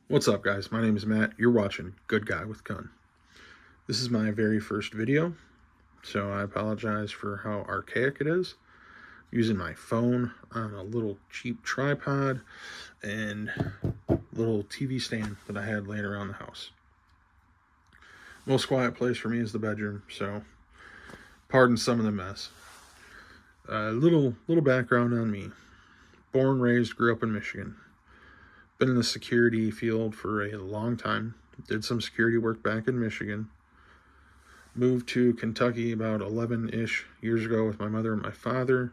What's up, guys? My name is Matt. You're watching Good Guy with Gun. This is my very first video, so I apologize for how archaic it is. Using my phone on a little cheap tripod and little TV stand that I had laying around the house. Most quiet place for me is the bedroom, so pardon some of the mess. Little background on me. Born, raised, grew up in Michigan. Been in the security field for a long time. Did some security work back in Michigan. Moved to Kentucky about 11-ish years ago with my mother and my father.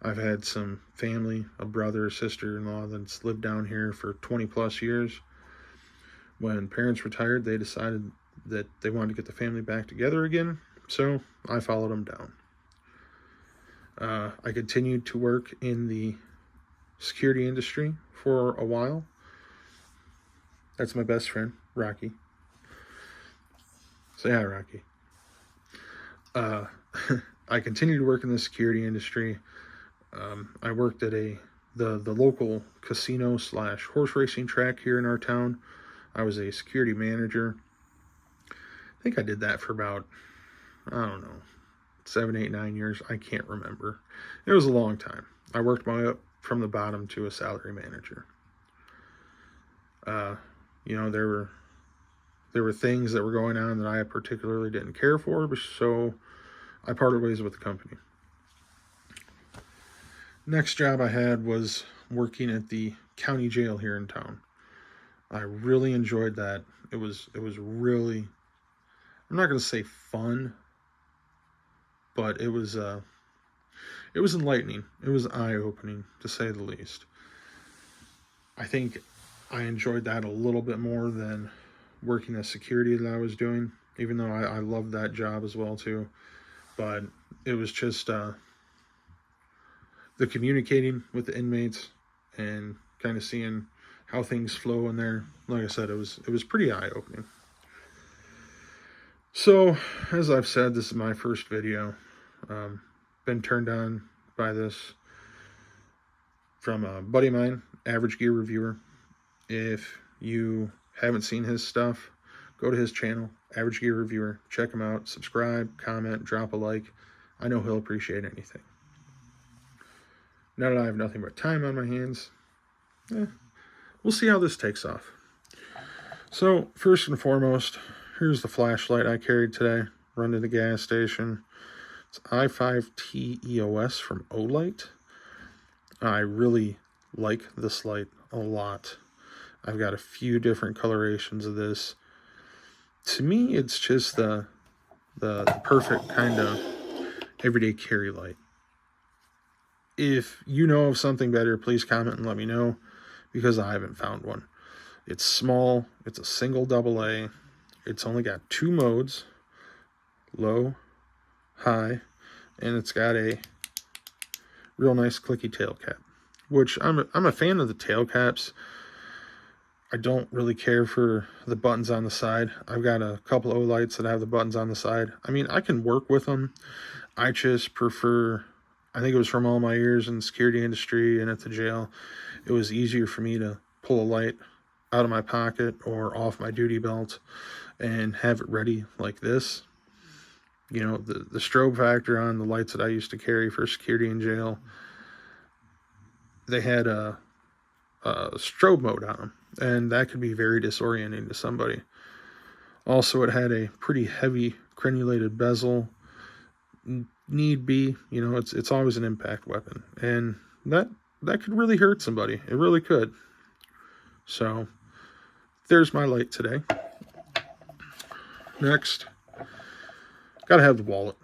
I've had some family, a brother, a sister-in-law that's lived down here for 20 plus years. When parents retired, they decided that they wanted to get the family back together again, so I followed them down. I continued to work in the security industry for a while. That's my best friend, Rocky. Say hi, Rocky. I continued to work in the security industry. I worked at the local casino / horse racing track here in our town. I was a security manager. I think I did that for about, 7, 8, 9 years. I can't remember. It was a long time. I worked my way up from the bottom to a salary manager. There were things that were going on that I particularly didn't care for, so I parted ways with the company. Next job I had was working at the county jail here in town. I really enjoyed that. It was really, I'm not going to say fun, but it was enlightening. It was eye-opening, to say the least. I think I enjoyed that a little bit more than working the security that I was doing, even though I loved that job as well too. But it was just the communicating with the inmates and kind of seeing how things flow in there. Like I said, it was pretty eye-opening. So, as I've said, this is my first video. Been turned on by this from a buddy of mine, Average Gear Reviewer. If you haven't seen his stuff, go to his channel, Average Gear Reviewer. Check him out. Subscribe, comment, drop a like. I know he'll appreciate anything. Now that I have nothing but time on my hands, we'll see how this takes off. So, first and foremost, here's the flashlight I carried today. Run to the gas station. It's i5T EOS from Olight. I really like this light a lot. I've got a few different colorations of this. To me, it's just the perfect kind of everyday carry light. If you know of something better, please comment and let me know, because I haven't found one. It's small. It's a single AA. It's only got 2 modes, low, high, and it's got a real nice clicky tail cap, which I'm a fan of the tail caps. I don't really care for the buttons on the side. I've got a couple Olights that have the buttons on the side. I mean, I can work with them. I just prefer, I think it was from all my years in the security industry and at the jail, it was easier for me to pull a light out of my pocket or off my duty belt and have it ready like this. You know, the strobe factor on the lights that I used to carry for security in jail, they had a strobe mode on them, and that could be very disorienting to somebody. Also, it had a pretty heavy crenulated bezel. Need be, you know, it's always an impact weapon, and that could really hurt somebody. It really could. So there's my light today. Next, gotta have the wallet.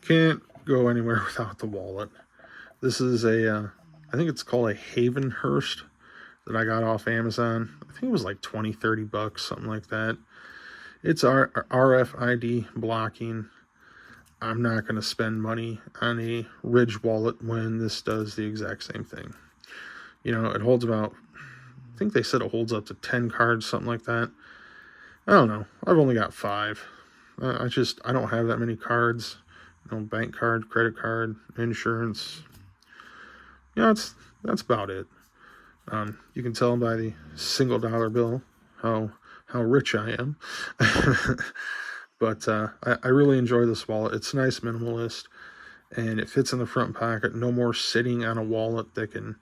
Can't go anywhere without the wallet. This is a I think it's called a Havenhurst that I got off Amazon. I think it was like 20, 30 bucks, something like that. It's RFID blocking. I'm not going to spend money on a Ridge wallet when this does the exact same thing. You know, it holds about, I think they said it holds up to 10 cards, something like that. I don't know. I've only got 5. I don't have that many cards. You know, bank card, credit card, insurance. Yeah, that's about it. You can tell by the single dollar bill how rich I am. But I really enjoy this wallet. It's nice, minimalist, and it fits in the front pocket. No more sitting on a wallet that can,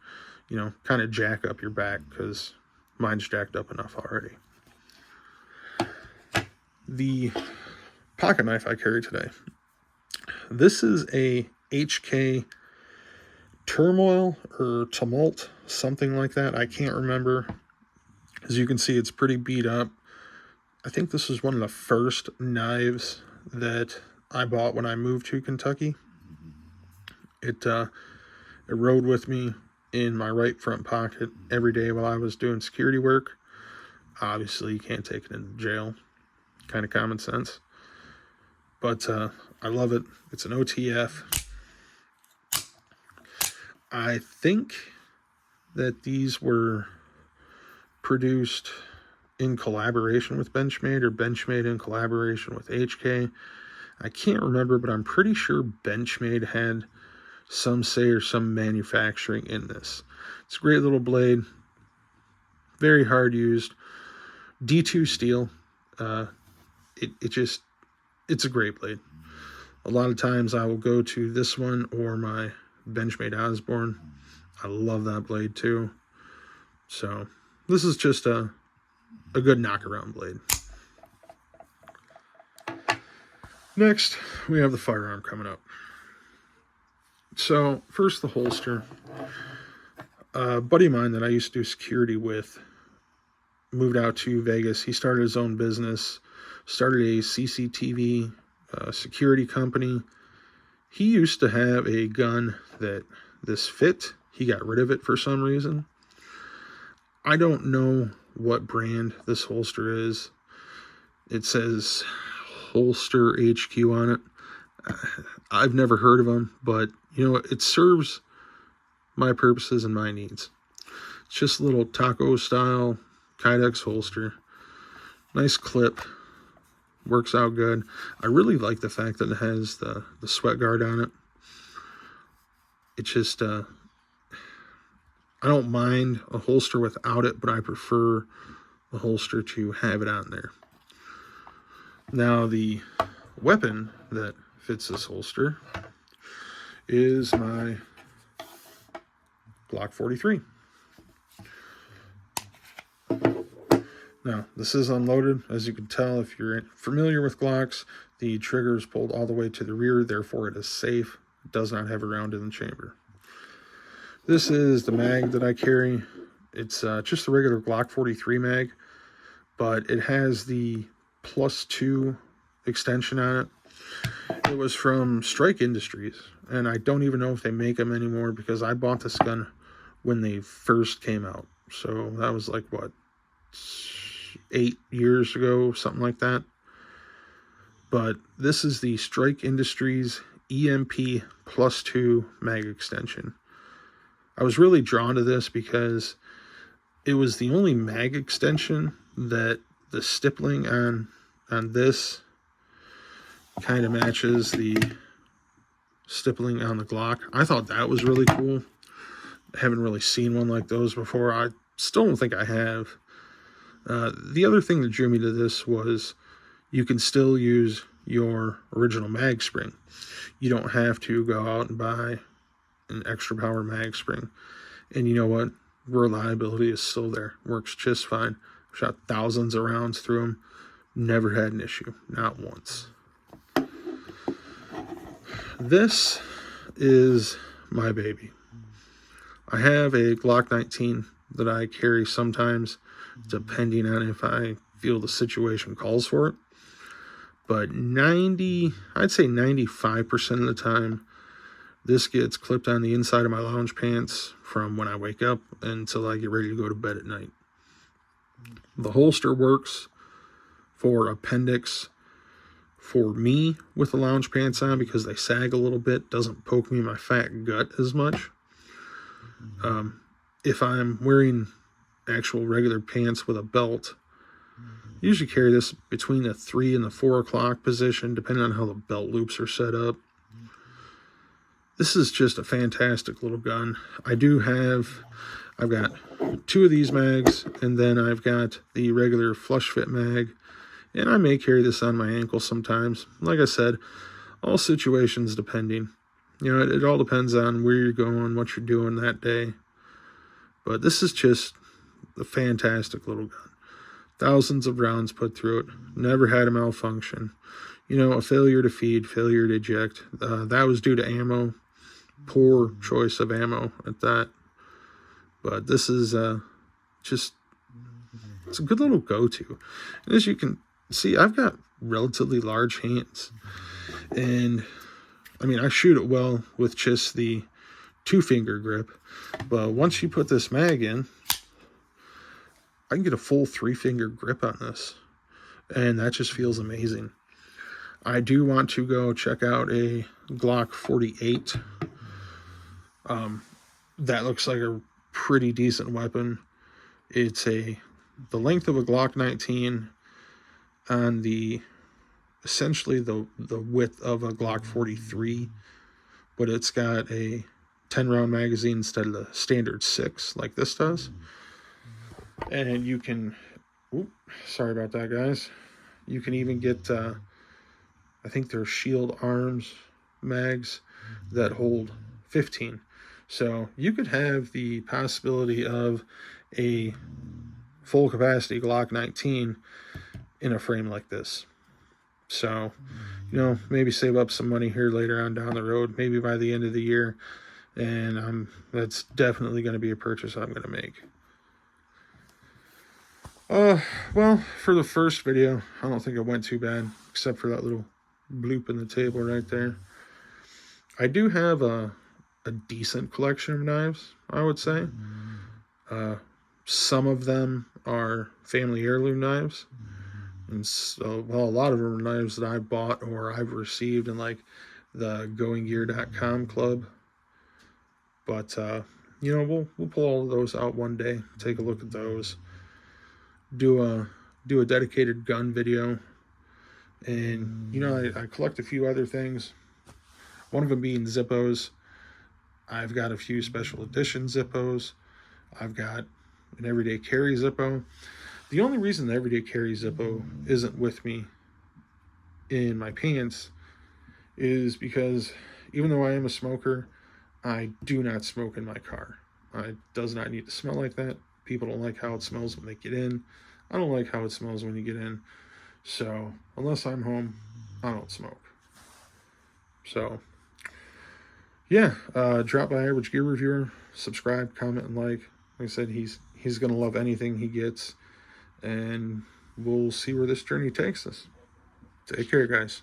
kind of jack up your back, because mine's jacked up enough already. The pocket knife I carry today. This is a HK Turmoil or Tumult, something like that. I can't remember. As you can see, it's pretty beat up. I think this was one of the first knives that I bought when I moved to Kentucky. It rode with me in my right front pocket every day while I was doing security work. Obviously, you can't take it into jail. Kind of common sense. But I love it. It's an OTF. I think that these were produced in collaboration with Benchmade, or Benchmade in collaboration with HK. I can't remember, but I'm pretty sure Benchmade had some say or some manufacturing in this. It's a great little blade. Very hard used. D2 steel. It's a great blade. A lot of times I will go to this one or my Benchmade Osborne. I love that blade too. So this is just a good knockaround blade. Next, we have the firearm coming up. So first, the holster. A buddy of mine that I used to do security with moved out to Vegas. He started his own business, started a CCTV security company. He used to have a gun that this fit. He got rid of it for some reason. I don't know what brand this holster is. It says Holster HQ on it. I've never heard of them, but it serves my purposes and my needs. It's just a little taco style Kydex holster. Nice clip. Works out good. I really like the fact that it has the sweat guard on it. It just, I don't mind a holster without it, but I prefer a holster to have it on there. Now, the weapon that fits this holster is my Glock 43. Now, this is unloaded. As you can tell, if you're familiar with Glocks, the trigger is pulled all the way to the rear, therefore it is safe. It does not have a round in the chamber. This is the mag that I carry. It's just a regular Glock 43 mag, but it has the +2 extension on it. It was from Strike Industries, and I don't even know if they make them anymore, because I bought this gun when they first came out. So that was like, what, 8 years ago, something like that. But this is the Strike Industries EMP +2 mag extension. I was really drawn to this because it was the only mag extension that the stippling on this kind of matches the stippling on the Glock. I thought that was really cool. I haven't really seen one like those before. I still don't think I have. The other thing that drew me to this was you can still use your original mag spring. You don't have to go out and buy an extra power mag spring. And you know what? Reliability is still there. Works just fine. Shot thousands of rounds through them. Never had an issue. Not once. This is my baby. I have a Glock 19 that I carry sometimes, depending on if I feel the situation calls for it. But I'd say 95% of the time, this gets clipped on the inside of my lounge pants from when I wake up until I get ready to go to bed at night. The holster works for appendix for me with the lounge pants on because they sag a little bit. Doesn't poke me in my fat gut as much. If I'm wearing actual regular pants with a belt, I usually carry this between the 3 and the 4 o'clock position, depending on how the belt loops are set up. This is just a fantastic little gun. I've got 2 of these mags, and then I've got the regular flush fit mag, and I may carry this on my ankle sometimes. Like I said, all situations depending. You know, it all depends on where you're going, what you're doing that day. But this is just a fantastic little gun. Thousands of rounds put through it. Never had a malfunction. You know, a failure to feed, failure to eject. That was due to ammo. Poor choice of ammo at that. But this is just, it's a good little go-to. And as you can see, I've got relatively large hands. And, I mean, I shoot it well with just the 2-finger grip. But once you put this mag in, I can get a full 3-finger grip on this. And that just feels amazing. I do want to go check out a Glock 48. That looks like a pretty decent weapon. It's the length of a Glock 19 on the essentially the width of a Glock 43, but it's got a 10-round magazine instead of the standard 6 like this does. And you can, sorry about that, guys. You can even get, I think they're Shield Arms mags that hold 15. So you could have the possibility of a full capacity Glock 19 in a frame like this. So, you know, maybe save up some money here later on down the road, maybe by the end of the year. And that's definitely going to be a purchase I'm going to make. Well, for the first video, I don't think it went too bad, except for that little bloop in the table right there. I do have a decent collection of knives, I would say. Some of them are family heirloom knives. And so, well, a lot of them are knives that I bought or I've received in like the goinggear.com club. But, you know, we'll pull all of those out one day, take a look at those, do a dedicated gun video. And, you know, I collect a few other things, one of them being Zippos. I've got a few special edition Zippos. I've got an everyday carry Zippo. The only reason the everyday carry Zippo isn't with me in my pants is because even though I am a smoker, I do not smoke in my car. It does not need to smell like that. People don't like how it smells when they get in. I don't like how it smells when you get in. So unless I'm home, I don't smoke. So yeah, drop by Average Gear Reviewer, subscribe, comment, and like. Like I said, he's gonna love anything he gets, and we'll see where this journey takes us. Take care, guys.